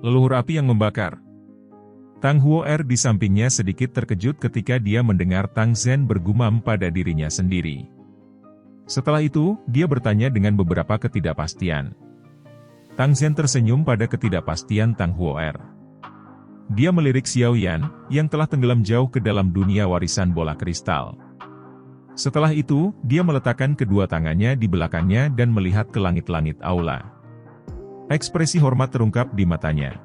Leluhur api yang membakar. Tang Huo'er di sampingnya sedikit terkejut ketika dia mendengar Tang Zhen bergumam pada dirinya sendiri. Setelah itu, dia bertanya dengan beberapa ketidakpastian. Tang Zhen tersenyum pada ketidakpastian Tang Huo'er. Dia melirik Xiao Yan, yang telah tenggelam jauh ke dalam dunia warisan bola kristal. Setelah itu, dia meletakkan kedua tangannya di belakangnya dan melihat ke langit-langit aula. Ekspresi hormat terungkap di matanya.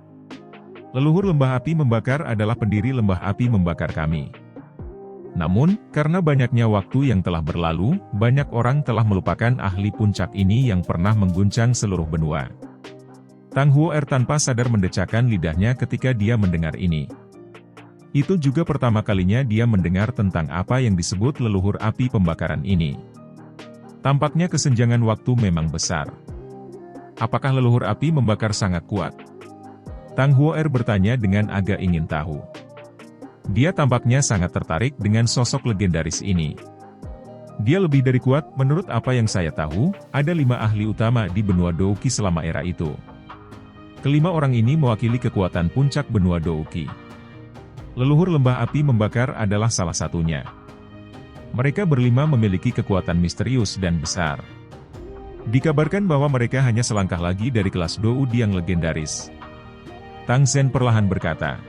Leluhur lembah api membakar adalah pendiri lembah api membakar kami. Namun, karena banyaknya waktu yang telah berlalu, banyak orang telah melupakan ahli puncak ini yang pernah mengguncang seluruh benua. Tang Huo'er tanpa sadar mendecakkan lidahnya ketika dia mendengar ini. Itu juga pertama kalinya dia mendengar tentang apa yang disebut leluhur api pembakaran ini. Tampaknya kesenjangan waktu memang besar. Apakah leluhur api membakar sangat kuat? Tang Huo'er bertanya dengan agak ingin tahu. Dia tampaknya sangat tertarik dengan sosok legendaris ini. Dia lebih dari kuat, menurut apa yang saya tahu, ada 5 ahli utama di benua Douqi selama era itu. Kelima orang ini mewakili kekuatan puncak benua Douqi. Leluhur lembah api membakar adalah salah satunya. Mereka berlima memiliki kekuatan misterius dan besar. Dikabarkan bahwa mereka hanya selangkah lagi dari kelas Doudi yang legendaris. Tang Zhen perlahan berkata.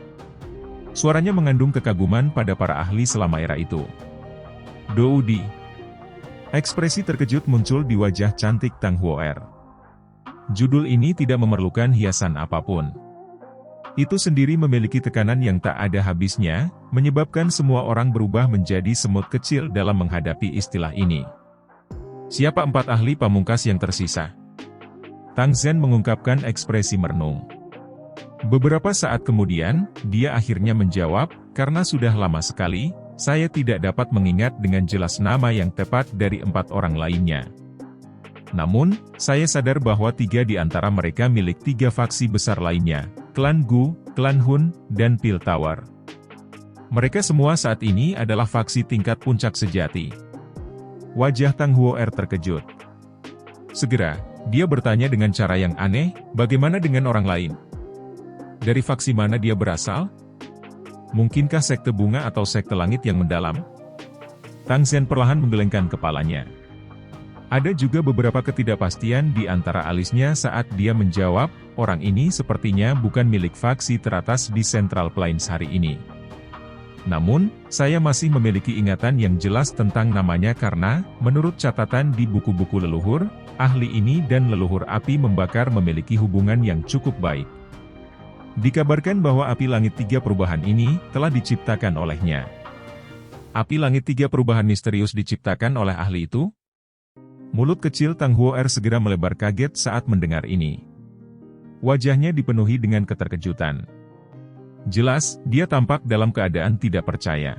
Suaranya mengandung kekaguman pada para ahli selama era itu. Doudi. Ekspresi terkejut muncul di wajah cantik Tang Huo'er. Judul ini tidak memerlukan hiasan apapun. Itu sendiri memiliki tekanan yang tak ada habisnya, menyebabkan semua orang berubah menjadi semut kecil dalam menghadapi istilah ini. Siapa 4 ahli pamungkas yang tersisa? Tang Zhen mengungkapkan ekspresi merenung. Beberapa saat kemudian, dia akhirnya menjawab, karena sudah lama sekali, saya tidak dapat mengingat dengan jelas nama yang tepat dari 4 orang lainnya. Namun, saya sadar bahwa 3 di antara mereka milik 3 faksi besar lainnya, Klan Gu, Klan Hun, dan Pil Tower. Mereka semua saat ini adalah faksi tingkat puncak sejati. Wajah Tang Huo'er terkejut. Segera, dia bertanya dengan cara yang aneh, bagaimana dengan orang lain? Dari faksi mana dia berasal? Mungkinkah sekte bunga atau sekte langit yang mendalam? Tang Zhen perlahan menggelengkan kepalanya. Ada juga beberapa ketidakpastian di antara alisnya saat dia menjawab, orang ini sepertinya bukan milik faksi teratas di Central Plains hari ini. Namun, saya masih memiliki ingatan yang jelas tentang namanya karena, menurut catatan di buku-buku leluhur, ahli ini dan leluhur api membakar memiliki hubungan yang cukup baik. Dikabarkan bahwa api langit 3 perubahan ini telah diciptakan olehnya. Api langit 3 perubahan misterius diciptakan oleh ahli itu? Mulut kecil Tang Huo'er segera melebar kaget saat mendengar ini. Wajahnya dipenuhi dengan keterkejutan. Jelas, dia tampak dalam keadaan tidak percaya.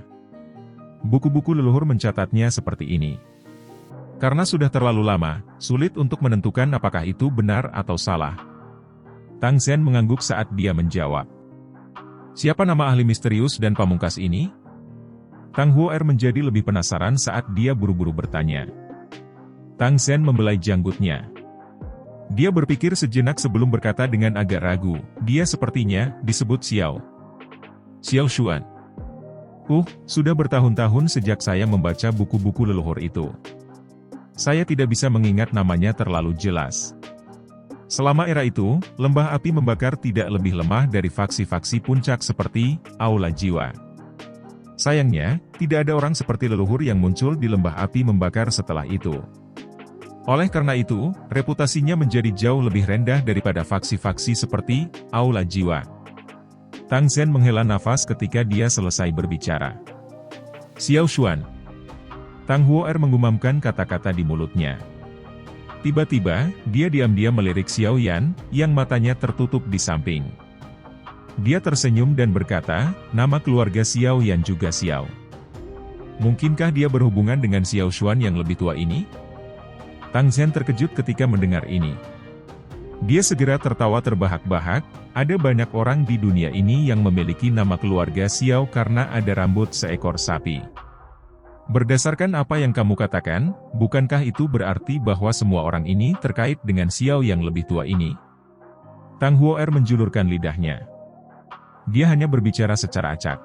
Buku-buku leluhur mencatatnya seperti ini. Karena sudah terlalu lama, sulit untuk menentukan apakah itu benar atau salah. Tang Zhen mengangguk saat dia menjawab. Siapa nama ahli misterius dan pamungkas ini? Tang Huo'er menjadi lebih penasaran saat dia buru-buru bertanya. Tang Zhen membelai janggutnya. Dia berpikir sejenak sebelum berkata dengan agak ragu, dia sepertinya disebut Xiao Xuan. Sudah bertahun-tahun sejak saya membaca buku-buku leluhur itu. Saya tidak bisa mengingat namanya terlalu jelas. Selama era itu, lembah api membakar tidak lebih lemah dari faksi-faksi puncak seperti Aula Jiwa. Sayangnya, tidak ada orang seperti leluhur yang muncul di lembah api membakar setelah itu. Oleh karena itu, reputasinya menjadi jauh lebih rendah daripada faksi-faksi seperti Aula Jiwa. Tang Zhen menghela nafas ketika dia selesai berbicara. Xiao Xuan. Tang Huo'er menggumamkan kata-kata di mulutnya. Tiba-tiba, dia diam-diam melirik Xiao Yan, yang matanya tertutup di samping. Dia tersenyum dan berkata, nama keluarga Xiao Yan juga Xiao. Mungkinkah dia berhubungan dengan Xiao Xuan yang lebih tua ini? Tang Zhen terkejut ketika mendengar ini. Dia segera tertawa terbahak-bahak, ada banyak orang di dunia ini yang memiliki nama keluarga Xiao karena ada rambut seekor sapi. Berdasarkan apa yang kamu katakan, bukankah itu berarti bahwa semua orang ini terkait dengan Xiao yang lebih tua ini? Tang Huo'er menjulurkan lidahnya. Dia hanya berbicara secara acak.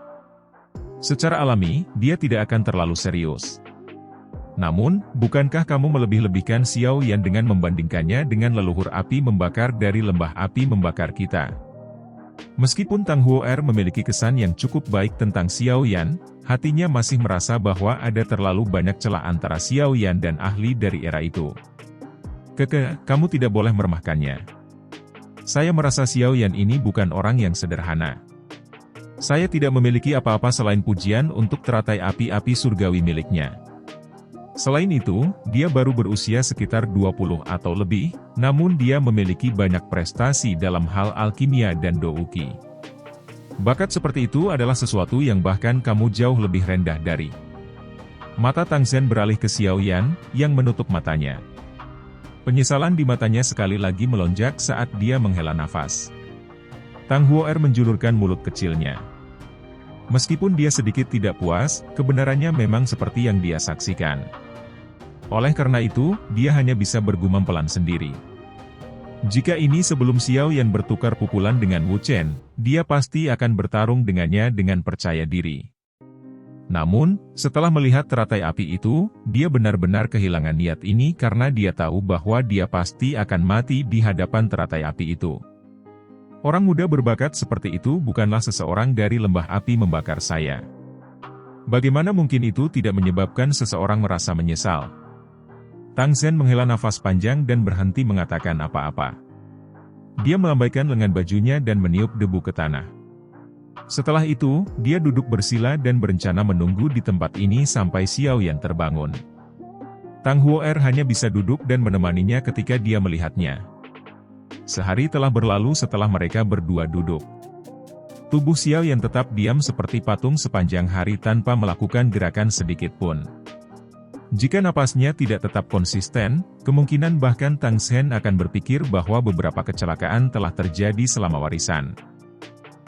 Secara alami, dia tidak akan terlalu serius. Namun, bukankah kamu melebih-lebihkan Xiao Yan dengan membandingkannya dengan leluhur api membakar dari lembah api membakar kita? Meskipun Tang Huo'er memiliki kesan yang cukup baik tentang Xiao Yan, hatinya masih merasa bahwa ada terlalu banyak celah antara Xiao Yan dan ahli dari era itu. Kamu tidak boleh meremehkannya. Saya merasa Xiao Yan ini bukan orang yang sederhana. Saya tidak memiliki apa-apa selain pujian untuk teratai api-api surgawi miliknya. Selain itu, dia baru berusia sekitar 20 atau lebih, namun dia memiliki banyak prestasi dalam hal alkimia dan douki. Bakat seperti itu adalah sesuatu yang bahkan kamu jauh lebih rendah dari. Mata Tang Zhen beralih ke Xiao Yan, yang menutup matanya. Penyesalan di matanya sekali lagi melonjak saat dia menghela nafas. Tang Huo'er menjulurkan mulut kecilnya. Meskipun dia sedikit tidak puas, kebenarannya memang seperti yang dia saksikan. Oleh karena itu, dia hanya bisa bergumam pelan sendiri. Jika ini sebelum Xiao Yan bertukar pukulan dengan Wu Chen, dia pasti akan bertarung dengannya dengan percaya diri. Namun, setelah melihat teratai api itu, dia benar-benar kehilangan niat ini karena dia tahu bahwa dia pasti akan mati di hadapan teratai api itu. Orang muda berbakat seperti itu bukanlah seseorang dari lembah api membakar saya. Bagaimana mungkin itu tidak menyebabkan seseorang merasa menyesal? Tang Zhen menghela nafas panjang dan berhenti mengatakan apa-apa. Dia melambaikan lengan bajunya dan meniup debu ke tanah. Setelah itu, dia duduk bersila dan berencana menunggu di tempat ini sampai Xiao Yan terbangun. Tang Huo'er hanya bisa duduk dan menemaninya ketika dia melihatnya. Sehari telah berlalu setelah mereka berdua duduk. Tubuh Xiao Yan tetap diam seperti patung sepanjang hari tanpa melakukan gerakan sedikit pun. Jika napasnya tidak tetap konsisten, kemungkinan bahkan Tang Zhen akan berpikir bahwa beberapa kecelakaan telah terjadi selama warisan.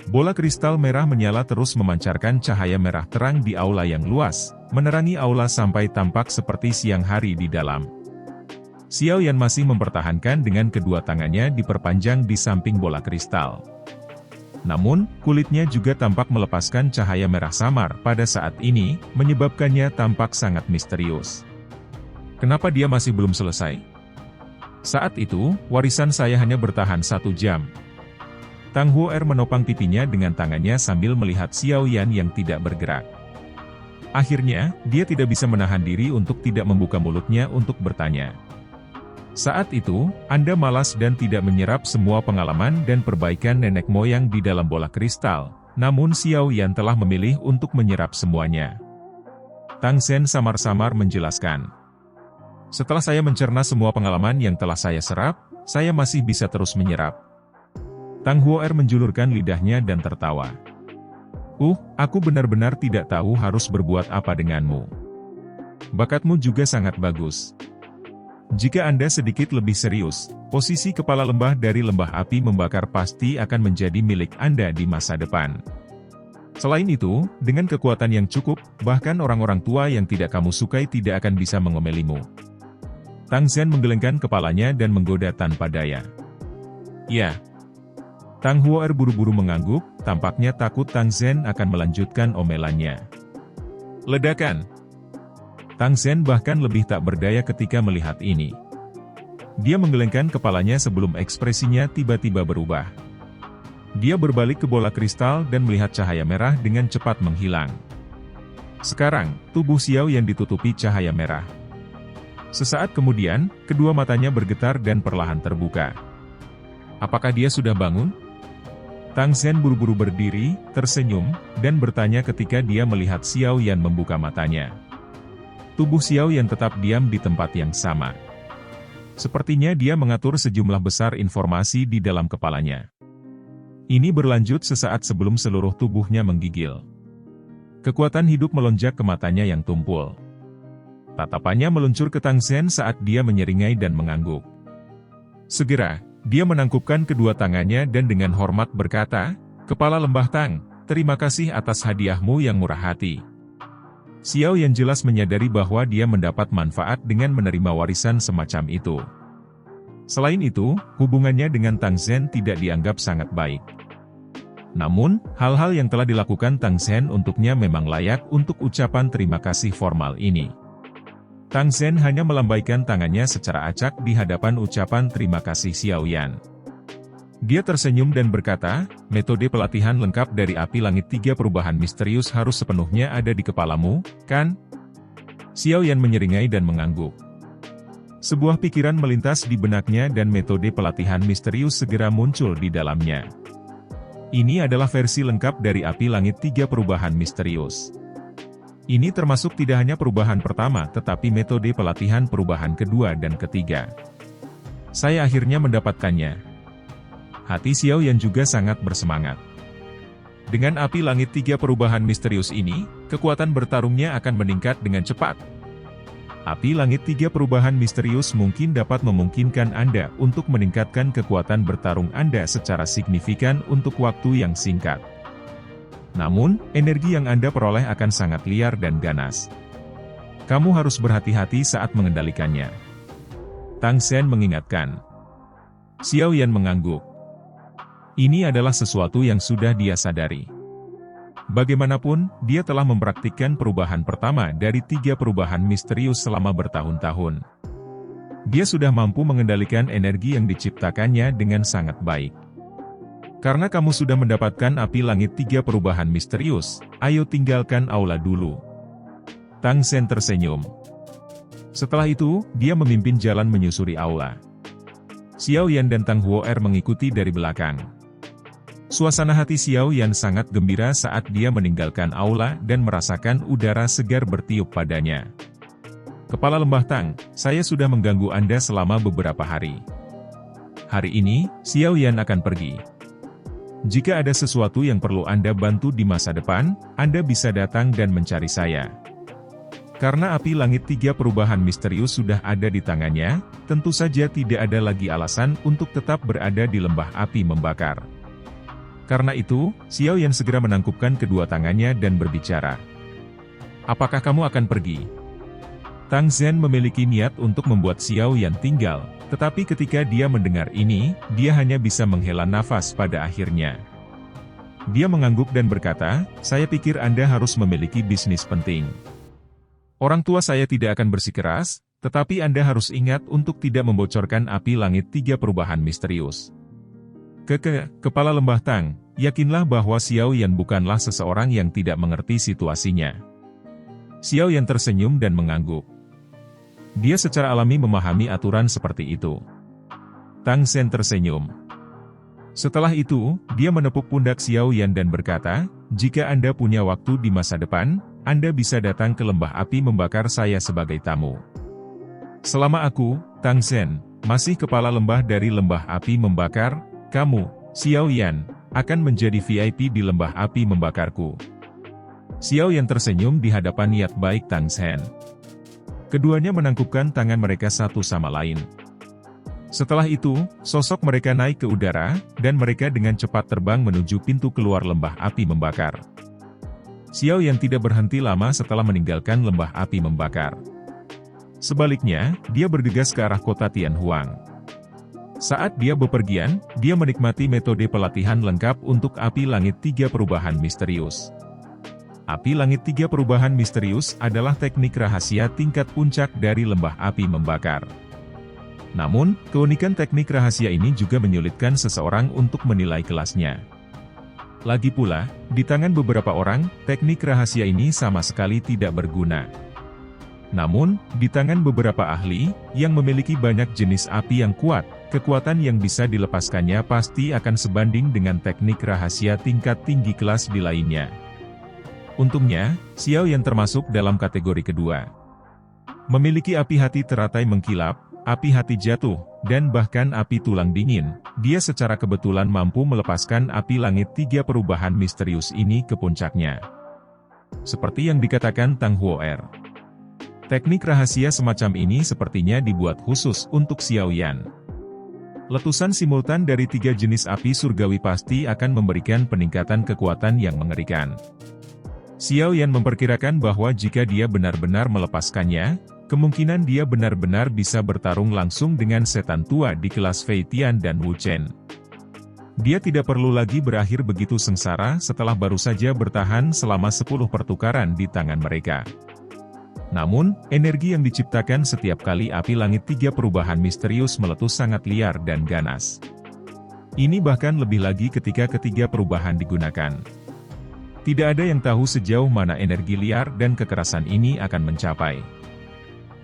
Bola kristal merah menyala terus memancarkan cahaya merah terang di aula yang luas, menerangi aula sampai tampak seperti siang hari di dalam. Xiao Yan masih mempertahankan dengan kedua tangannya diperpanjang di samping bola kristal. Namun, kulitnya juga tampak melepaskan cahaya merah samar pada saat ini, menyebabkannya tampak sangat misterius. Kenapa dia masih belum selesai? Saat itu, warisan saya hanya bertahan 1 jam. Tang Huo'er menopang pipinya dengan tangannya sambil melihat Xiao Yan yang tidak bergerak. Akhirnya, dia tidak bisa menahan diri untuk tidak membuka mulutnya untuk bertanya. Saat itu, Anda malas dan tidak menyerap semua pengalaman dan perbaikan nenek moyang di dalam bola kristal, namun Xiao Yan telah memilih untuk menyerap semuanya. Tang Zhen samar-samar menjelaskan. Setelah saya mencerna semua pengalaman yang telah saya serap, saya masih bisa terus menyerap. Tang Huo'er menjulurkan lidahnya dan tertawa. Aku benar-benar tidak tahu harus berbuat apa denganmu. Bakatmu juga sangat bagus. Jika Anda sedikit lebih serius, posisi kepala lembah dari lembah api membakar pasti akan menjadi milik Anda di masa depan. Selain itu, dengan kekuatan yang cukup, bahkan orang-orang tua yang tidak kamu sukai tidak akan bisa mengomelimu. Tang Zhen menggelengkan kepalanya dan menggoda tanpa daya. Ya. Tang Huo'er buru-buru mengangguk, tampaknya takut Tang Zhen akan melanjutkan omelannya. Ledakan. Tang Zhen bahkan lebih tak berdaya ketika melihat ini. Dia menggelengkan kepalanya sebelum ekspresinya tiba-tiba berubah. Dia berbalik ke bola kristal dan melihat cahaya merah dengan cepat menghilang. Sekarang, tubuh Xiao yang ditutupi cahaya merah. Sesaat kemudian, kedua matanya bergetar dan perlahan terbuka. Apakah dia sudah bangun? Tang Zhen buru-buru berdiri, tersenyum, dan bertanya ketika dia melihat Xiao Yan membuka matanya. Tubuh Xiao Yan tetap diam di tempat yang sama. Sepertinya dia mengatur sejumlah besar informasi di dalam kepalanya. Ini berlanjut sesaat sebelum seluruh tubuhnya menggigil. Kekuatan hidup melonjak ke matanya yang tumpul. Tatapannya meluncur ke Tang Zhen saat dia menyeringai dan mengangguk. Segera, dia menangkupkan kedua tangannya dan dengan hormat berkata, "Kepala Lembah Tang, terima kasih atas hadiahmu yang murah hati." Xiao Yan jelas menyadari bahwa dia mendapat manfaat dengan menerima warisan semacam itu. Selain itu, hubungannya dengan Tang Zhen tidak dianggap sangat baik. Namun, hal-hal yang telah dilakukan Tang Zhen untuknya memang layak untuk ucapan terima kasih formal ini. Tang Zhen hanya melambaikan tangannya secara acak di hadapan ucapan terima kasih Xiao Yan. Dia tersenyum dan berkata, metode pelatihan lengkap dari api langit 3 perubahan misterius harus sepenuhnya ada di kepalamu, kan? Xiao Yan menyeringai dan mengangguk. Sebuah pikiran melintas di benaknya dan metode pelatihan misterius segera muncul di dalamnya. Ini adalah versi lengkap dari api langit 3 perubahan misterius. Ini termasuk tidak hanya perubahan pertama tetapi metode pelatihan perubahan kedua dan ketiga. Saya akhirnya mendapatkannya. Hati Xiao Yan juga sangat bersemangat. Dengan api langit 3 perubahan misterius ini, kekuatan bertarungnya akan meningkat dengan cepat. Api langit 3 perubahan misterius mungkin dapat memungkinkan Anda untuk meningkatkan kekuatan bertarung Anda secara signifikan untuk waktu yang singkat. Namun, energi yang Anda peroleh akan sangat liar dan ganas. Kamu harus berhati-hati saat mengendalikannya. Tang Zhen mengingatkan. Xiao Yan mengangguk. Ini adalah sesuatu yang sudah dia sadari. Bagaimanapun, dia telah mempraktikkan perubahan pertama dari 3 perubahan misterius selama bertahun-tahun. Dia sudah mampu mengendalikan energi yang diciptakannya dengan sangat baik. Karena kamu sudah mendapatkan api langit 3 perubahan misterius, ayo tinggalkan aula dulu. Tang Zhen tersenyum. Setelah itu, dia memimpin jalan menyusuri aula. Xiao Yan dan Tang Huo'er mengikuti dari belakang. Suasana hati Xiao Yan sangat gembira saat dia meninggalkan aula dan merasakan udara segar bertiup padanya. Kepala Lembah Tang, saya sudah mengganggu Anda selama beberapa hari. Hari ini, Xiao Yan akan pergi. Jika ada sesuatu yang perlu Anda bantu di masa depan, Anda bisa datang dan mencari saya. Karena api langit 3 perubahan misterius sudah ada di tangannya, tentu saja tidak ada lagi alasan untuk tetap berada di lembah api membakar. Karena itu, Xiao Yan segera menangkupkan kedua tangannya dan berbicara. Apakah kamu akan pergi? Tang Zhen memiliki niat untuk membuat Xiao Yan tinggal, tetapi ketika dia mendengar ini, dia hanya bisa menghela nafas pada akhirnya. Dia mengangguk dan berkata, saya pikir Anda harus memiliki bisnis penting. Orang tua saya tidak akan bersikeras, tetapi Anda harus ingat untuk tidak membocorkan api langit 3 perubahan misterius. Kepala Lembah Tang, yakinlah bahwa Xiao Yan bukanlah seseorang yang tidak mengerti situasinya. Xiao Yan tersenyum dan mengangguk. Dia secara alami memahami aturan seperti itu. Tang Zhen tersenyum. Setelah itu, dia menepuk pundak Xiao Yan dan berkata, jika Anda punya waktu di masa depan, Anda bisa datang ke lembah api membakar saya sebagai tamu. Selama aku, Tang Zhen, masih kepala lembah dari lembah api membakar, kamu, Xiao Yan, akan menjadi VIP di lembah api membakarku. Xiao Yan tersenyum di hadapan niat baik Tang Zhen. Keduanya menangkupkan tangan mereka satu sama lain. Setelah itu, sosok mereka naik ke udara, dan mereka dengan cepat terbang menuju pintu keluar lembah api membakar. Xiao Yan tidak berhenti lama setelah meninggalkan lembah api membakar. Sebaliknya, dia bergegas ke arah kota Tianhuang. Saat dia bepergian, dia menikmati metode pelatihan lengkap untuk api langit 3 perubahan misterius. Api langit 3 perubahan misterius adalah teknik rahasia tingkat puncak dari lembah api membakar. Namun, keunikan teknik rahasia ini juga menyulitkan seseorang untuk menilai kelasnya. Lagi pula, di tangan beberapa orang, teknik rahasia ini sama sekali tidak berguna. Namun, di tangan beberapa ahli, yang memiliki banyak jenis api yang kuat, kekuatan yang bisa dilepaskannya pasti akan sebanding dengan teknik rahasia tingkat tinggi kelas di lainnya. Untungnya, Xiao Yan termasuk dalam kategori kedua. Memiliki api hati teratai mengkilap, api hati jatuh, dan bahkan api tulang dingin, dia secara kebetulan mampu melepaskan api langit 3 perubahan misterius ini ke puncaknya. Seperti yang dikatakan Tang Huo'er. Teknik rahasia semacam ini sepertinya dibuat khusus untuk Xiao Yan. Letusan simultan dari 3 jenis api surgawi pasti akan memberikan peningkatan kekuatan yang mengerikan. Xiao Yan memperkirakan bahwa jika dia benar-benar melepaskannya, kemungkinan dia benar-benar bisa bertarung langsung dengan setan tua di kelas Fei Tian dan Wu Chen. Dia tidak perlu lagi berakhir begitu sengsara setelah baru saja bertahan selama 10 pertukaran di tangan mereka. Namun, energi yang diciptakan setiap kali api langit 3 perubahan misterius meletus sangat liar dan ganas. Ini bahkan lebih lagi ketika ketiga perubahan digunakan. Tidak ada yang tahu sejauh mana energi liar dan kekerasan ini akan mencapai.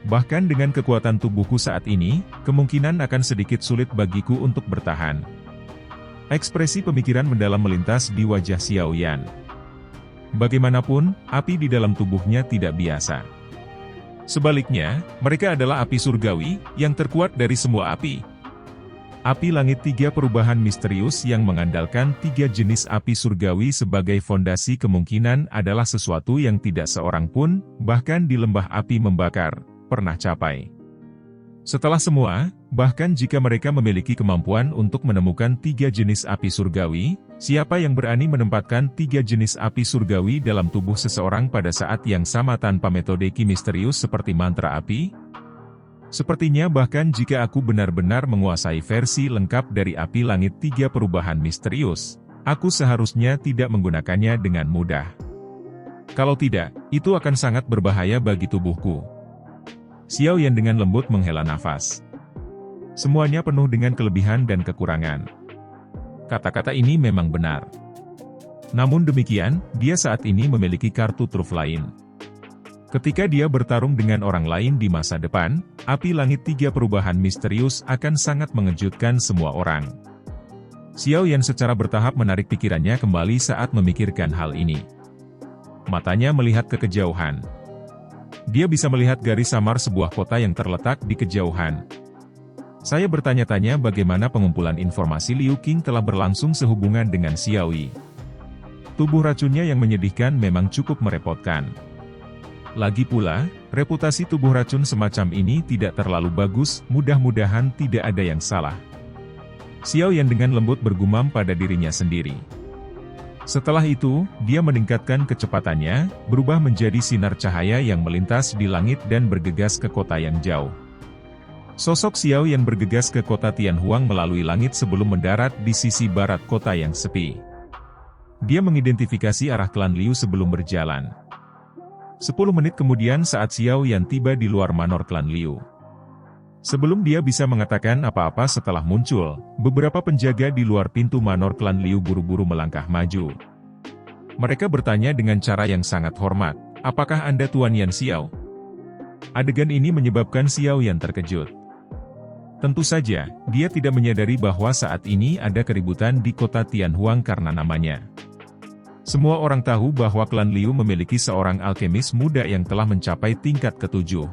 Bahkan dengan kekuatan tubuhku saat ini, kemungkinan akan sedikit sulit bagiku untuk bertahan. Ekspresi pemikiran mendalam melintas di wajah Xiao Yan. Bagaimanapun, api di dalam tubuhnya tidak biasa. Sebaliknya, mereka adalah api surgawi, yang terkuat dari semua api. Api langit 3 perubahan misterius yang mengandalkan 3 jenis api surgawi sebagai fondasi kemungkinan adalah sesuatu yang tidak seorang pun, bahkan di lembah api membakar, pernah capai. Setelah semua, bahkan jika mereka memiliki kemampuan untuk menemukan 3 jenis api surgawi, siapa yang berani menempatkan 3 jenis api surgawi dalam tubuh seseorang pada saat yang sama tanpa metode ki misterius seperti mantra api? Sepertinya bahkan jika aku benar-benar menguasai versi lengkap dari api langit 3 perubahan misterius, aku seharusnya tidak menggunakannya dengan mudah. Kalau tidak, itu akan sangat berbahaya bagi tubuhku. Xiao Yan dengan lembut menghela nafas. Semuanya penuh dengan kelebihan dan kekurangan. Kata-kata ini memang benar. Namun demikian, dia saat ini memiliki kartu truf lain. Ketika dia bertarung dengan orang lain di masa depan, api langit 3 perubahan misterius akan sangat mengejutkan semua orang. Xiao Yan secara bertahap menarik pikirannya kembali saat memikirkan hal ini. Matanya melihat ke kejauhan. Dia bisa melihat garis samar sebuah kota yang terletak di kejauhan. Saya bertanya-tanya bagaimana pengumpulan informasi Liu Qing telah berlangsung sehubungan dengan Xiao Yi. Tubuh racunnya yang menyedihkan memang cukup merepotkan. Lagi pula, reputasi tubuh racun semacam ini tidak terlalu bagus, mudah-mudahan tidak ada yang salah. Xiao Yan dengan lembut bergumam pada dirinya sendiri. Setelah itu, dia meningkatkan kecepatannya, berubah menjadi sinar cahaya yang melintas di langit dan bergegas ke kota yang jauh. Sosok Xiao Yan bergegas ke kota Tianhuang melalui langit sebelum mendarat di sisi barat kota yang sepi. Dia mengidentifikasi arah klan Liu sebelum berjalan. 10 menit kemudian saat Xiao Yan tiba di luar manor klan Liu. Sebelum dia bisa mengatakan apa-apa setelah muncul, beberapa penjaga di luar pintu manor klan Liu buru-buru melangkah maju. Mereka bertanya dengan cara yang sangat hormat, "Apakah Anda Tuan Yan Xiao?" Adegan ini menyebabkan Xiao Yan terkejut. Tentu saja, dia tidak menyadari bahwa saat ini ada keributan di kota Tianhuang karena namanya. Semua orang tahu bahwa klan Liu memiliki seorang alkemis muda yang telah mencapai tingkat ke-7.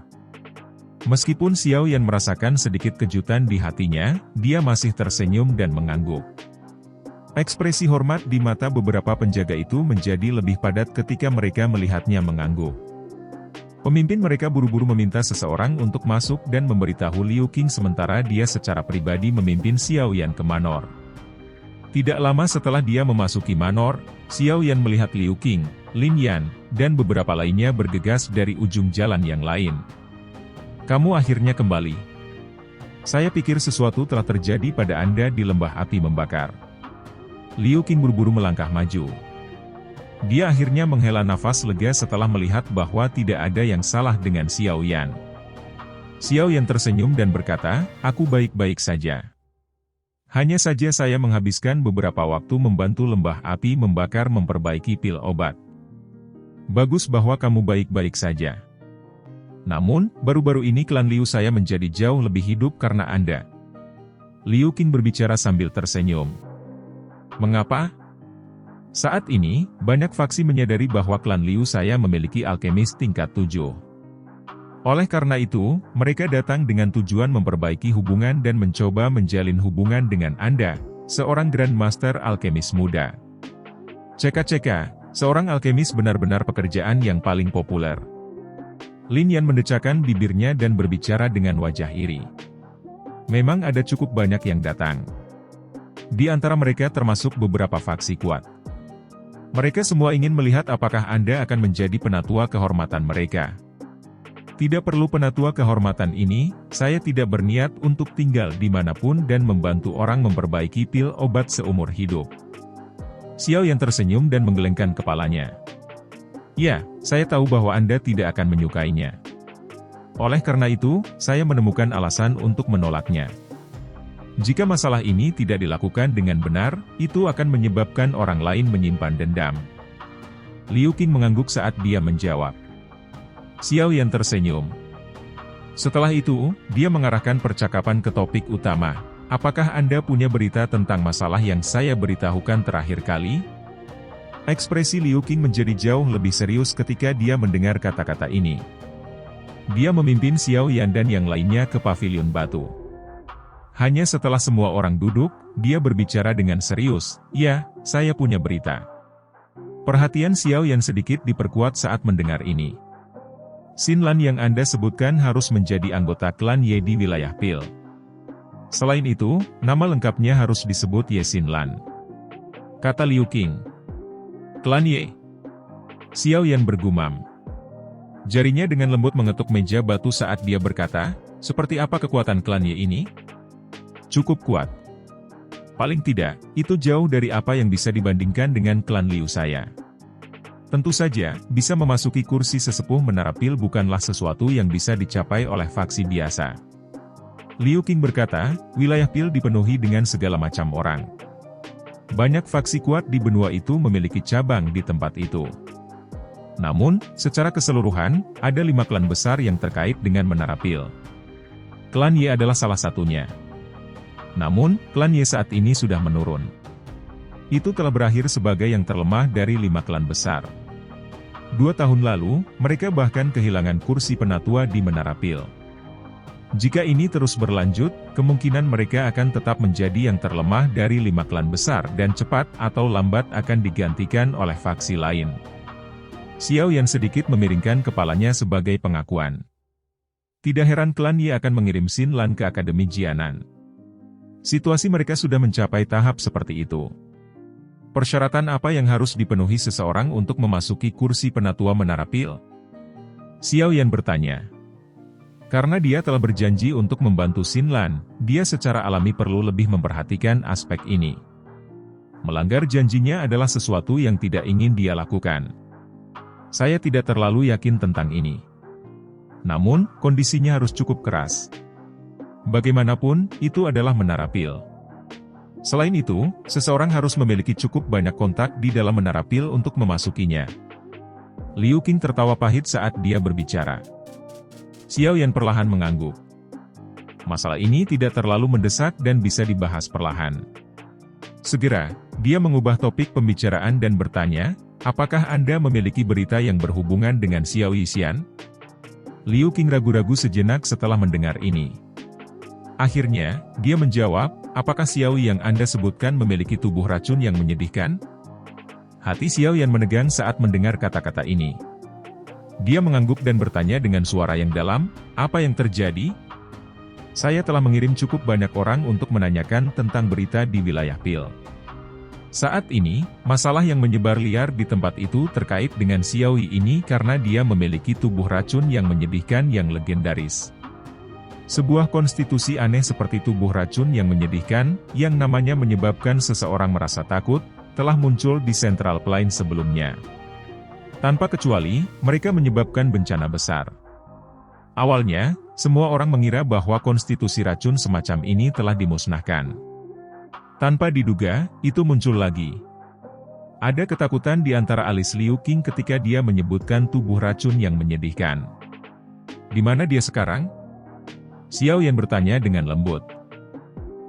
Meskipun Xiao Yan merasakan sedikit kejutan di hatinya, dia masih tersenyum dan mengangguk. Ekspresi hormat di mata beberapa penjaga itu menjadi lebih padat ketika mereka melihatnya mengangguk. Pemimpin mereka buru-buru meminta seseorang untuk masuk dan memberitahu Liu Qing sementara dia secara pribadi memimpin Xiao Yan ke manor. Tidak lama setelah dia memasuki manor, Xiao Yan melihat Liu Qing, Lin Yan, dan beberapa lainnya bergegas dari ujung jalan yang lain. "Kamu akhirnya kembali. Saya pikir sesuatu telah terjadi pada Anda di lembah api membakar." Liu Qing buru-buru melangkah maju. Dia akhirnya menghela nafas lega setelah melihat bahwa tidak ada yang salah dengan Xiao Yan. Xiao Yan tersenyum dan berkata, "Aku baik-baik saja. Hanya saja saya menghabiskan beberapa waktu membantu lembah api membakar memperbaiki pil obat." "Bagus bahwa kamu baik-baik saja. Namun, baru-baru ini klan Liu saya menjadi jauh lebih hidup karena Anda." Liu Qing berbicara sambil tersenyum. "Mengapa?" "Saat ini, banyak faksi menyadari bahwa klan Liu saya memiliki alkemis tingkat 7. Oleh karena itu, mereka datang dengan tujuan memperbaiki hubungan dan mencoba menjalin hubungan dengan Anda, seorang Grandmaster alkemis muda." "Ceka-ceka, seorang alkemis benar-benar pekerjaan yang paling populer." Lin Yan mendecakkan bibirnya dan berbicara dengan wajah iri. "Memang ada cukup banyak yang datang. Di antara mereka termasuk beberapa faksi kuat. Mereka semua ingin melihat apakah Anda akan menjadi penatua kehormatan mereka." Tidak perlu penatua kehormatan ini, saya tidak berniat untuk tinggal dimanapun dan membantu orang memperbaiki pil obat seumur hidup. Xiao Yan tersenyum dan menggelengkan kepalanya. Ya, saya tahu bahwa Anda tidak akan menyukainya. Oleh karena itu, saya menemukan alasan untuk menolaknya. Jika masalah ini tidak dilakukan dengan benar, itu akan menyebabkan orang lain menyimpan dendam. Liu Qing mengangguk saat dia menjawab. Xiao Yan tersenyum. Setelah itu, dia mengarahkan percakapan ke topik utama. Apakah Anda punya berita tentang masalah yang saya beritahukan terakhir kali? Ekspresi Liu Qing menjadi jauh lebih serius ketika dia mendengar kata-kata ini. Dia memimpin Xiao Yan dan yang lainnya ke pavilion batu. Hanya setelah semua orang duduk, dia berbicara dengan serius. Ya, saya punya berita. Perhatian Xiao Yan sedikit diperkuat saat mendengar ini. Xin Lan yang Anda sebutkan harus menjadi anggota klan Ye di wilayah Pil. Selain itu, nama lengkapnya harus disebut Ye Xin Lan. Kata Liu Qing. Klan Ye. Xiao Yan bergumam. Jarinya dengan lembut mengetuk meja batu saat dia berkata, seperti apa kekuatan klan Ye ini? Cukup kuat. Paling tidak, itu jauh dari apa yang bisa dibandingkan dengan klan Liu saya. Tentu saja, bisa memasuki kursi sesepuh menara Pil bukanlah sesuatu yang bisa dicapai oleh faksi biasa. Liu Qing berkata, wilayah Pil dipenuhi dengan segala macam orang. Banyak faksi kuat di benua itu memiliki cabang di tempat itu. Namun, secara keseluruhan, ada 5 klan besar yang terkait dengan menara Pil. Klan Ye adalah salah satunya. Namun, klan Ye saat ini sudah menurun. Itu telah berakhir sebagai yang terlemah dari 5 klan besar. 2 tahun lalu, mereka bahkan kehilangan kursi penatua di Menara Pil. Jika ini terus berlanjut, kemungkinan mereka akan tetap menjadi yang terlemah dari 5 klan besar dan cepat atau lambat akan digantikan oleh faksi lain. Xiao Yan sedikit memiringkan kepalanya sebagai pengakuan. Tidak heran klan Ye akan mengirim Xin Lan ke Akademi Jianan. Situasi mereka sudah mencapai tahap seperti itu. Persyaratan apa yang harus dipenuhi seseorang untuk memasuki kursi penatua Menara Pil? Xiao Yan bertanya. Karena dia telah berjanji untuk membantu Xin Lan, dia secara alami perlu lebih memperhatikan aspek ini. Melanggar janjinya adalah sesuatu yang tidak ingin dia lakukan. Saya tidak terlalu yakin tentang ini. Namun, kondisinya harus cukup keras. Bagaimanapun, itu adalah Menara Pil. Selain itu, seseorang harus memiliki cukup banyak kontak di dalam Menara Pil untuk memasukinya. Liu Qing tertawa pahit saat dia berbicara. Xiao Yan perlahan mengangguk. Masalah ini tidak terlalu mendesak dan bisa dibahas perlahan. Segera, dia mengubah topik pembicaraan dan bertanya, apakah Anda memiliki berita yang berhubungan dengan Xiao Yixian? Liu Qing ragu-ragu sejenak setelah mendengar ini. Akhirnya, dia menjawab, apakah Xiao yang Anda sebutkan memiliki tubuh racun yang menyedihkan? Hati Xiao Yan menegang saat mendengar kata-kata ini. Dia mengangguk dan bertanya dengan suara yang dalam, apa yang terjadi? Saya telah mengirim cukup banyak orang untuk menanyakan tentang berita di wilayah Pil. Saat ini, masalah yang menyebar liar di tempat itu terkait dengan Xiao Yi ini karena dia memiliki tubuh racun yang menyedihkan yang legendaris. Sebuah konstitusi aneh seperti tubuh racun yang menyedihkan, yang namanya menyebabkan seseorang merasa takut, telah muncul di Central Plain sebelumnya. Tanpa kecuali, mereka menyebabkan bencana besar. Awalnya, semua orang mengira bahwa konstitusi racun semacam ini telah dimusnahkan. Tanpa diduga, itu muncul lagi. Ada ketakutan di antara alis Liu Qing ketika dia menyebutkan tubuh racun yang menyedihkan. Di mana dia sekarang? Xiao Yan bertanya dengan lembut.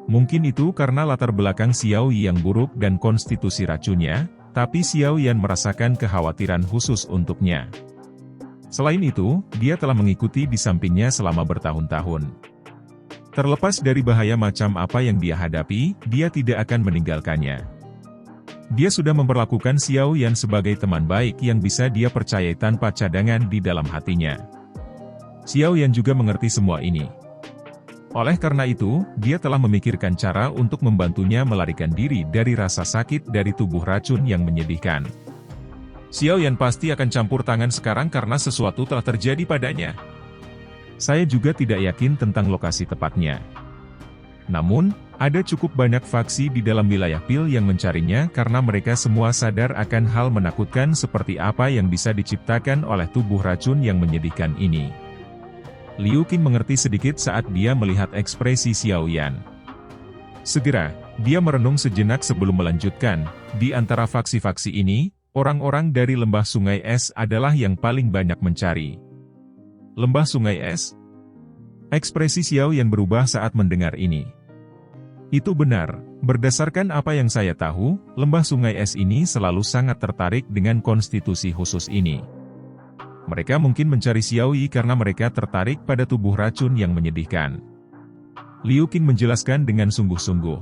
Mungkin itu karena latar belakang Xiao Yi yang buruk dan konstitusi racunnya, tapi Xiao Yan merasakan kekhawatiran khusus untuknya. Selain itu, dia telah mengikuti di sampingnya selama bertahun-tahun. Terlepas dari bahaya macam apa yang dia hadapi, dia tidak akan meninggalkannya. Dia sudah memperlakukan Xiao Yan sebagai teman baik yang bisa dia percayai tanpa cadangan di dalam hatinya. Xiao Yan juga mengerti semua ini. Oleh karena itu, dia telah memikirkan cara untuk membantunya melarikan diri dari rasa sakit dari tubuh racun yang menyedihkan. Xiao Yan pasti akan campur tangan sekarang karena sesuatu telah terjadi padanya. Saya juga tidak yakin tentang lokasi tepatnya. Namun, ada cukup banyak faksi di dalam wilayah Pil yang mencarinya karena mereka semua sadar akan hal menakutkan seperti apa yang bisa diciptakan oleh tubuh racun yang menyedihkan ini. Liu Qing mengerti sedikit saat dia melihat ekspresi Xiao Yan. Segera, dia merenung sejenak sebelum melanjutkan, di antara faksi-faksi ini, orang-orang dari Lembah Sungai Es adalah yang paling banyak mencari. Lembah Sungai Es? Ekspresi Xiao Yan berubah saat mendengar ini. Itu benar, berdasarkan apa yang saya tahu, Lembah Sungai Es ini selalu sangat tertarik dengan konstitusi khusus ini. Mereka mungkin mencari Xiao Yi karena mereka tertarik pada tubuh racun yang menyedihkan. Liu Qing menjelaskan dengan sungguh-sungguh.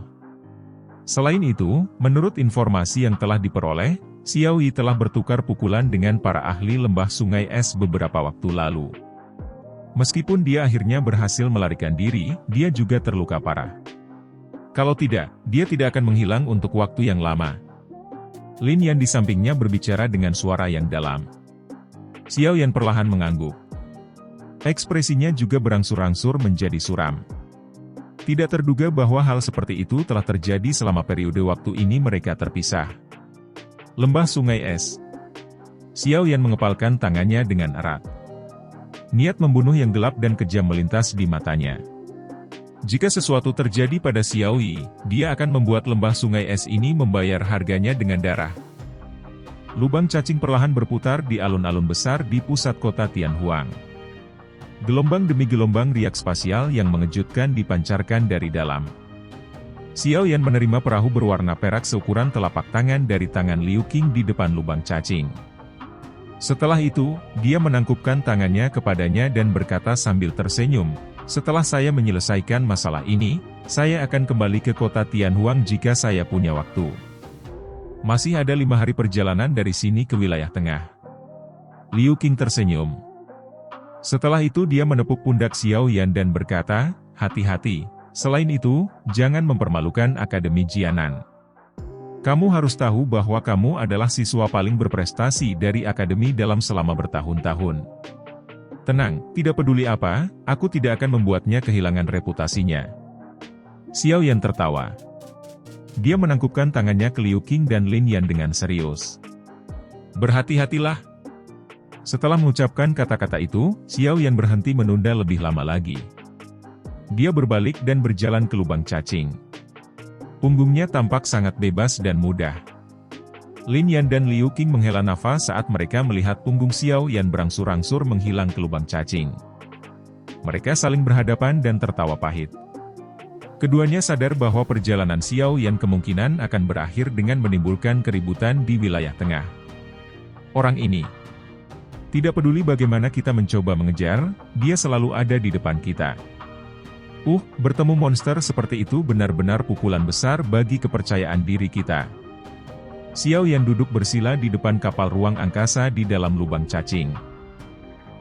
Selain itu, menurut informasi yang telah diperoleh, Xiao Yi telah bertukar pukulan dengan para ahli Lembah Sungai Es beberapa waktu lalu. Meskipun dia akhirnya berhasil melarikan diri, dia juga terluka parah. Kalau tidak, dia tidak akan menghilang untuk waktu yang lama. Lin Yan di sampingnya berbicara dengan suara yang dalam. Xiao Yan perlahan mengangguk. Ekspresinya juga berangsur-angsur menjadi suram. Tidak terduga bahwa hal seperti itu telah terjadi selama periode waktu ini mereka terpisah. Lembah Sungai Es. Xiao Yan mengepalkan tangannya dengan erat. Niat membunuh yang gelap dan kejam melintas di matanya. Jika sesuatu terjadi pada Xiao Yi, dia akan membuat Lembah Sungai Es ini membayar harganya dengan darah. Lubang cacing perlahan berputar di alun-alun besar di pusat kota Tianhuang. Gelombang demi gelombang riak spasial yang mengejutkan dipancarkan dari dalam. Xiao Yan menerima perahu berwarna perak seukuran telapak tangan dari tangan Liu Qing di depan lubang cacing. Setelah itu, dia menangkupkan tangannya kepadanya dan berkata sambil tersenyum, "Setelah saya menyelesaikan masalah ini, saya akan kembali ke kota Tianhuang jika saya punya waktu. Masih ada 5 hari perjalanan dari sini ke wilayah tengah." Liu Qing tersenyum. Setelah itu dia menepuk pundak Xiao Yan dan berkata, "Hati-hati, selain itu, jangan mempermalukan Akademi Jianan. Kamu harus tahu bahwa kamu adalah siswa paling berprestasi dari akademi dalam selama bertahun-tahun. Tenang, tidak peduli apa, aku tidak akan membuatnya kehilangan reputasinya." Xiao Yan tertawa. Dia menangkupkan tangannya ke Liu Qing dan Lin Yan dengan serius. "Berhati-hatilah." Setelah mengucapkan kata-kata itu, Xiao Yan berhenti menunda lebih lama lagi. Dia berbalik dan berjalan ke lubang cacing. Punggungnya tampak sangat bebas dan mudah. Lin Yan dan Liu Qing menghela nafas saat mereka melihat punggung Xiao Yan berangsur-angsur menghilang ke lubang cacing. Mereka saling berhadapan dan tertawa pahit. Keduanya sadar bahwa perjalanan Xiao Yan kemungkinan akan berakhir dengan menimbulkan keributan di wilayah tengah. Orang ini, tidak peduli bagaimana kita mencoba mengejar, dia selalu ada di depan kita. Bertemu monster seperti itu benar-benar pukulan besar bagi kepercayaan diri kita. Xiao Yan duduk bersila di depan kapal ruang angkasa di dalam lubang cacing.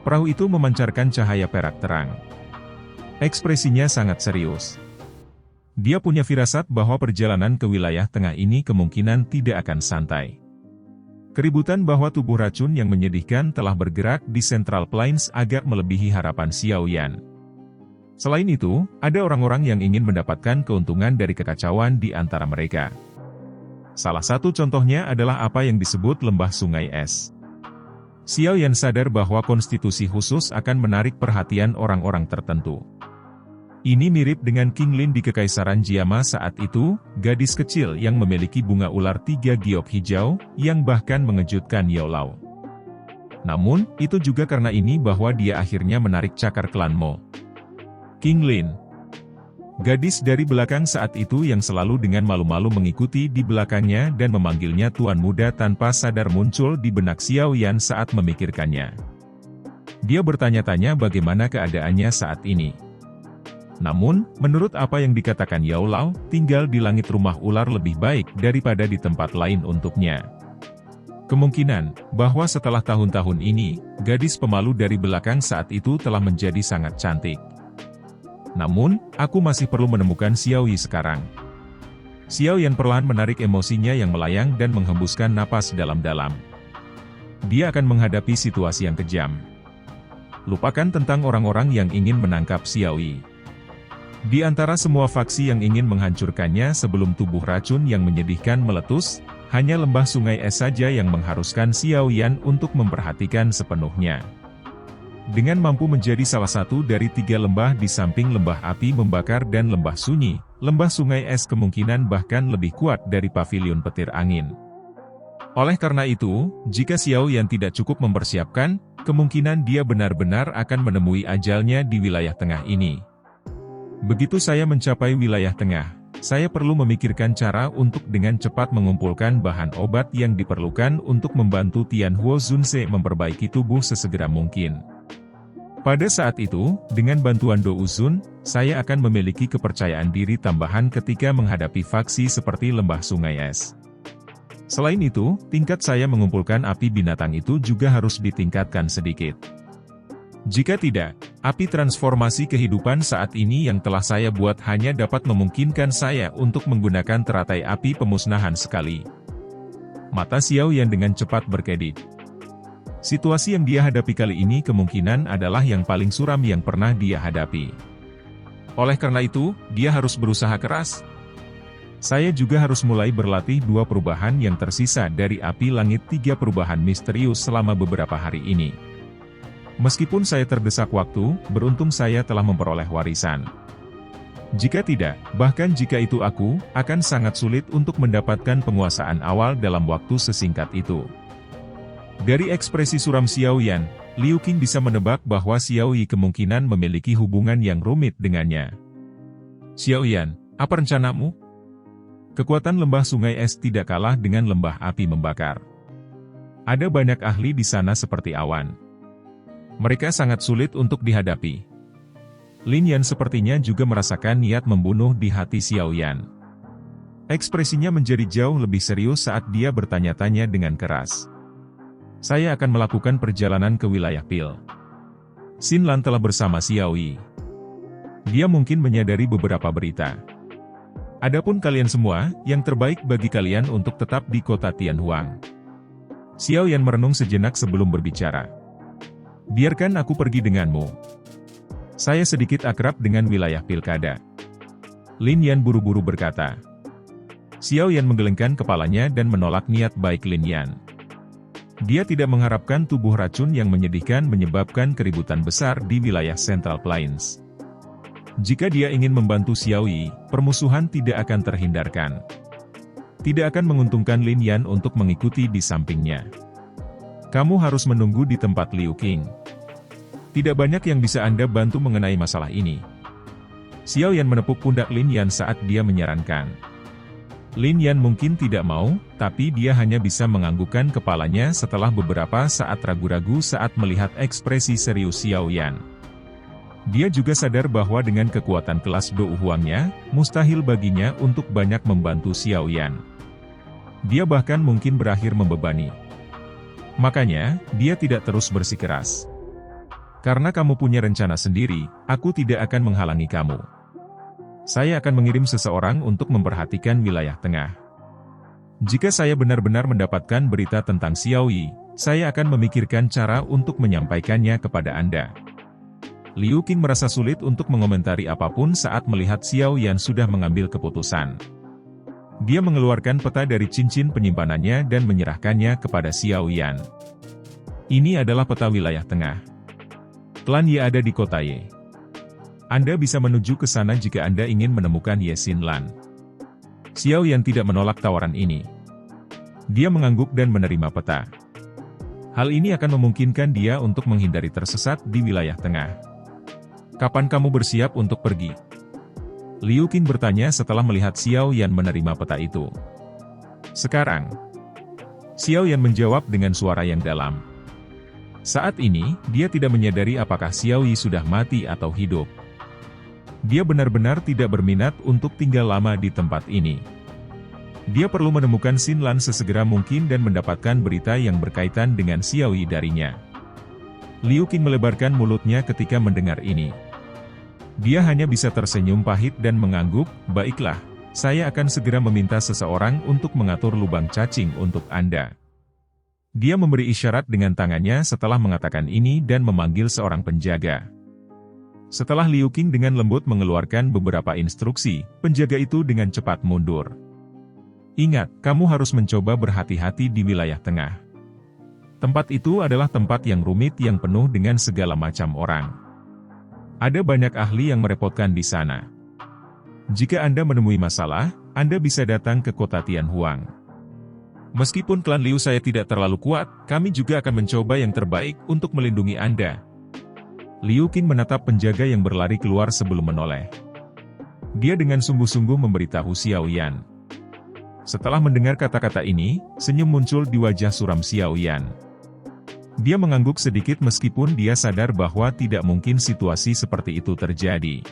Perahu itu memancarkan cahaya perak terang. Ekspresinya sangat serius. Dia punya firasat bahwa perjalanan ke wilayah tengah ini kemungkinan tidak akan santai. Keributan bahwa tubuh racun yang menyedihkan telah bergerak di Central Plains agak melebihi harapan Xiao Yan. Selain itu, ada orang-orang yang ingin mendapatkan keuntungan dari kekacauan di antara mereka. Salah satu contohnya adalah apa yang disebut Lembah Sungai Es. Xiao Yan sadar bahwa konstitusi khusus akan menarik perhatian orang-orang tertentu. Ini mirip dengan King Lin di Kekaisaran Jiama saat itu, gadis kecil yang memiliki bunga ular 3 giok hijau, yang bahkan mengejutkan Yao Lao. Namun, itu juga karena ini bahwa dia akhirnya menarik cakar klan Mo. King Lin, gadis dari belakang saat itu yang selalu dengan malu-malu mengikuti di belakangnya dan memanggilnya tuan muda tanpa sadar muncul di benak Xiao Yan saat memikirkannya. Dia bertanya-tanya bagaimana keadaannya saat ini. Namun, menurut apa yang dikatakan Yao Lao, tinggal di langit rumah ular lebih baik daripada di tempat lain untuknya. Kemungkinan, bahwa setelah tahun-tahun ini, gadis pemalu dari belakang saat itu telah menjadi sangat cantik. Namun, aku masih perlu menemukan Xiao Yi sekarang. Xiao Yan perlahan menarik emosinya yang melayang dan menghembuskan napas dalam-dalam. Dia akan menghadapi situasi yang kejam. lupakan tentang orang-orang yang ingin menangkap Xiao Yi. Di antara semua faksi yang ingin menghancurkannya sebelum tubuh racun yang menyedihkan meletus, hanya lembah sungai es saja yang mengharuskan Xiao Yan untuk memperhatikan sepenuhnya. Dengan mampu menjadi salah satu dari 3 lembah di samping lembah api membakar dan lembah sunyi, lembah sungai es kemungkinan bahkan lebih kuat dari pavilion petir angin. Oleh karena itu, jika Xiao Yan tidak cukup mempersiapkan, kemungkinan dia benar-benar akan menemui ajalnya di wilayah tengah ini. Begitu saya mencapai wilayah tengah, saya perlu memikirkan cara untuk dengan cepat mengumpulkan bahan obat yang diperlukan untuk membantu Tianhuo Zunse memperbaiki tubuh sesegera mungkin. Pada saat itu, dengan bantuan Dou Zun, saya akan memiliki kepercayaan diri tambahan ketika menghadapi faksi seperti lembah sungai es. Selain itu, tingkat saya mengumpulkan api binatang itu juga harus ditingkatkan sedikit. Jika tidak, api transformasi kehidupan saat ini yang telah saya buat hanya dapat memungkinkan saya untuk menggunakan teratai api pemusnahan sekali. Mata Xiao Yan dengan cepat berkedip. Situasi yang dia hadapi kali ini kemungkinan adalah yang paling suram yang pernah dia hadapi. Oleh karena itu, dia harus berusaha keras. Saya juga harus mulai berlatih 2 perubahan yang tersisa dari api langit 3 perubahan misterius selama beberapa hari ini. Meskipun saya terdesak waktu, beruntung saya telah memperoleh warisan. Jika tidak, bahkan jika itu aku, akan sangat sulit untuk mendapatkan penguasaan awal dalam waktu sesingkat itu. Dari ekspresi suram Xiao Yan, Liu Qing bisa menebak bahwa Xiao Yi kemungkinan memiliki hubungan yang rumit dengannya. Xiao Yan, apa rencanamu? Kekuatan lembah sungai es tidak kalah dengan lembah api membakar. Ada banyak ahli di sana seperti awan. Mereka sangat sulit untuk dihadapi. Lin Yan sepertinya juga merasakan niat membunuh di hati Xiao Yan. Ekspresinya menjadi jauh lebih serius saat dia bertanya-tanya dengan keras. Saya akan melakukan perjalanan ke wilayah Pil. Xin Lan telah bersama Xiao Yi. Dia mungkin menyadari beberapa berita. Adapun kalian semua, yang terbaik bagi kalian untuk tetap di kota Tianhuang. Xiao Yan merenung sejenak sebelum berbicara. Biarkan aku pergi denganmu. Saya sedikit akrab dengan wilayah pilkada. Lin Yan buru-buru berkata. Xiao Yan menggelengkan kepalanya dan menolak niat baik Lin Yan. Dia tidak mengharapkan tubuh racun yang menyedihkan menyebabkan keributan besar di wilayah Central Plains. Jika dia ingin membantu Xiao Yi, permusuhan tidak akan terhindarkan. Tidak akan menguntungkan Lin Yan untuk mengikuti di sampingnya. Kamu harus menunggu di tempat Liu Qing. Tidak banyak yang bisa Anda bantu mengenai masalah ini. Xiao Yan menepuk pundak Lin Yan saat dia menyarankan. Lin Yan mungkin tidak mau, tapi dia hanya bisa menganggukkan kepalanya setelah beberapa saat ragu-ragu saat melihat ekspresi serius Xiao Yan. Dia juga sadar bahwa dengan kekuatan kelas Dou Huangnya, mustahil baginya untuk banyak membantu Xiao Yan. Dia bahkan mungkin berakhir membebani. Makanya, dia tidak terus bersikeras. Karena kamu punya rencana sendiri, aku tidak akan menghalangi kamu. Saya akan mengirim seseorang untuk memperhatikan wilayah tengah. Jika saya benar-benar mendapatkan berita tentang Xiao Yi, saya akan memikirkan cara untuk menyampaikannya kepada Anda. Liu Qing merasa sulit untuk mengomentari apapun saat melihat Xiao Yan sudah mengambil keputusan. Dia mengeluarkan peta dari cincin penyimpanannya dan menyerahkannya kepada Xiao Yan. Ini adalah peta wilayah tengah. Klan Ye ada di kota Ye. Anda bisa menuju ke sana jika Anda ingin menemukan Ye Xin Lan. Xiao Yan tidak menolak tawaran ini. Dia mengangguk dan menerima peta. Hal ini akan memungkinkan dia untuk menghindari tersesat di wilayah tengah. Kapan kamu bersiap untuk pergi? Liu Qing bertanya setelah melihat Xiao Yan menerima peta itu. Sekarang. Xiao Yan menjawab dengan suara yang dalam. Saat ini, dia tidak menyadari apakah Xiao Yi sudah mati atau hidup. Dia benar-benar tidak berminat untuk tinggal lama di tempat ini. Dia perlu menemukan Xin Lan sesegera mungkin dan mendapatkan berita yang berkaitan dengan Xiao Yi darinya. Liu Qing melebarkan mulutnya ketika mendengar ini. Dia hanya bisa tersenyum pahit dan mengangguk, baiklah, saya akan segera meminta seseorang untuk mengatur lubang cacing untuk Anda. Dia memberi isyarat dengan tangannya setelah mengatakan ini dan memanggil seorang penjaga. Setelah Liu Qing dengan lembut mengeluarkan beberapa instruksi, penjaga itu dengan cepat mundur. Ingat, kamu harus mencoba berhati-hati di wilayah tengah. Tempat itu adalah tempat yang rumit yang penuh dengan segala macam orang. Ada banyak ahli yang merepotkan di sana. Jika Anda menemui masalah, Anda bisa datang ke kota Tianhuang. Meskipun klan Liu saya tidak terlalu kuat, kami juga akan mencoba yang terbaik untuk melindungi Anda. Liu Qing menatap penjaga yang berlari keluar sebelum menoleh. Dia dengan sungguh-sungguh memberitahu Xiao Yan. Setelah mendengar kata-kata ini, senyum muncul di wajah suram Xiao Yan. Dia mengangguk sedikit meskipun dia sadar bahwa tidak mungkin situasi seperti itu terjadi.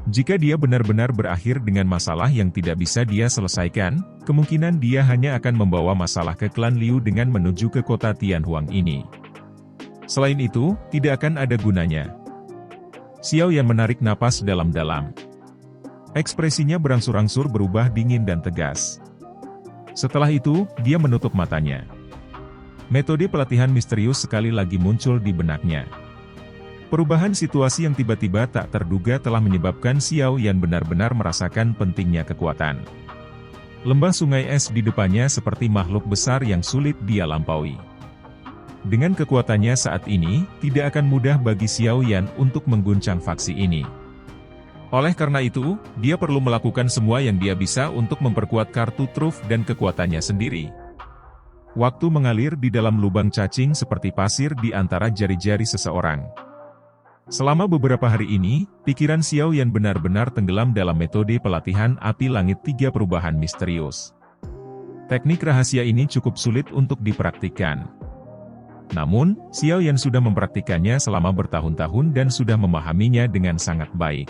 Jika dia benar-benar berakhir dengan masalah yang tidak bisa dia selesaikan, kemungkinan dia hanya akan membawa masalah ke klan Liu dengan menuju ke kota Tianhuang ini. Selain itu, tidak akan ada gunanya. Xiao Yan menarik napas dalam-dalam. Ekspresinya berangsur-angsur berubah dingin dan tegas. Setelah itu, dia menutup matanya. Metode pelatihan misterius sekali lagi muncul di benaknya. Perubahan situasi yang tiba-tiba tak terduga telah menyebabkan Xiao Yan benar-benar merasakan pentingnya kekuatan. Lembah sungai es di depannya seperti makhluk besar yang sulit dia lampaui. Dengan kekuatannya saat ini, tidak akan mudah bagi Xiao Yan untuk mengguncang faksi ini. Oleh karena itu, dia perlu melakukan semua yang dia bisa untuk memperkuat kartu truf dan kekuatannya sendiri. Waktu mengalir di dalam lubang cacing seperti pasir di antara jari-jari seseorang. Selama beberapa hari ini, pikiran Xiao Yan benar-benar tenggelam dalam metode pelatihan api langit 3 perubahan misterius. Teknik rahasia ini cukup sulit untuk dipraktikkan. Namun, Xiao Yan sudah mempraktikannya selama bertahun-tahun dan sudah memahaminya dengan sangat baik.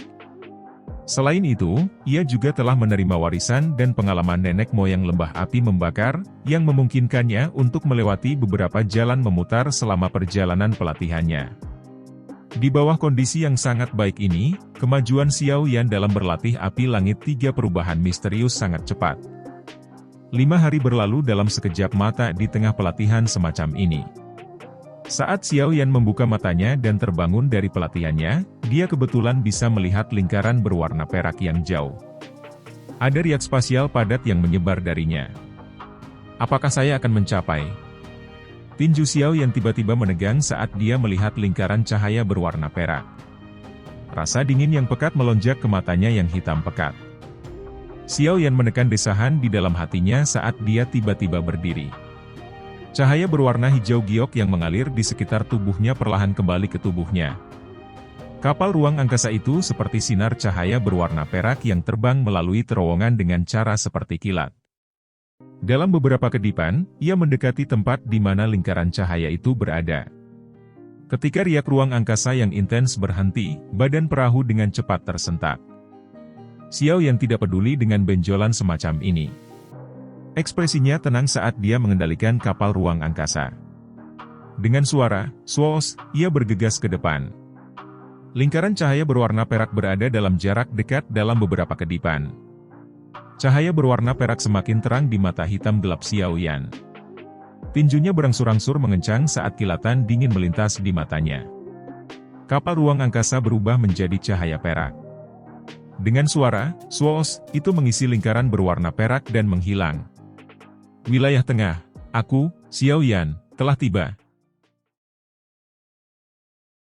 Selain itu, ia juga telah menerima warisan dan pengalaman nenek moyang lembah api membakar, yang memungkinkannya untuk melewati beberapa jalan memutar selama perjalanan pelatihannya. Di bawah kondisi yang sangat baik ini, kemajuan Xiao Yan dalam berlatih api langit 3 perubahan misterius sangat cepat. 5 hari berlalu dalam sekejap mata di tengah pelatihan semacam ini. Saat Xiao Yan membuka matanya dan terbangun dari pelatihannya, dia kebetulan bisa melihat lingkaran berwarna perak yang jauh. Ada riak spasial padat yang menyebar darinya. Apakah saya akan mencapai? Tinju Xiao Yan tiba-tiba menegang saat dia melihat lingkaran cahaya berwarna perak. Rasa dingin yang pekat melonjak ke matanya yang hitam pekat. Xiao Yan menekan desahan di dalam hatinya saat dia tiba-tiba berdiri. Cahaya berwarna hijau giok yang mengalir di sekitar tubuhnya perlahan kembali ke tubuhnya. Kapal ruang angkasa itu seperti sinar cahaya berwarna perak yang terbang melalui terowongan dengan cara seperti kilat. Dalam beberapa kedipan, ia mendekati tempat di mana lingkaran cahaya itu berada. Ketika riak ruang angkasa yang intens berhenti, badan perahu dengan cepat tersentak. Xiao Yan tidak peduli dengan benjolan semacam ini. Ekspresinya tenang saat dia mengendalikan kapal ruang angkasa. Dengan suara, "Swoosh," ia bergegas ke depan. Lingkaran cahaya berwarna perak berada dalam jarak dekat dalam beberapa kedipan. Cahaya berwarna perak semakin terang di mata hitam gelap Xiao Yan. Tinjunya berangsur-angsur mengencang saat kilatan dingin melintas di matanya. Kapal ruang angkasa berubah menjadi cahaya perak. Dengan suara, "Swoosh," itu mengisi lingkaran berwarna perak dan menghilang. Wilayah tengah, aku, Xiao Yan, telah tiba.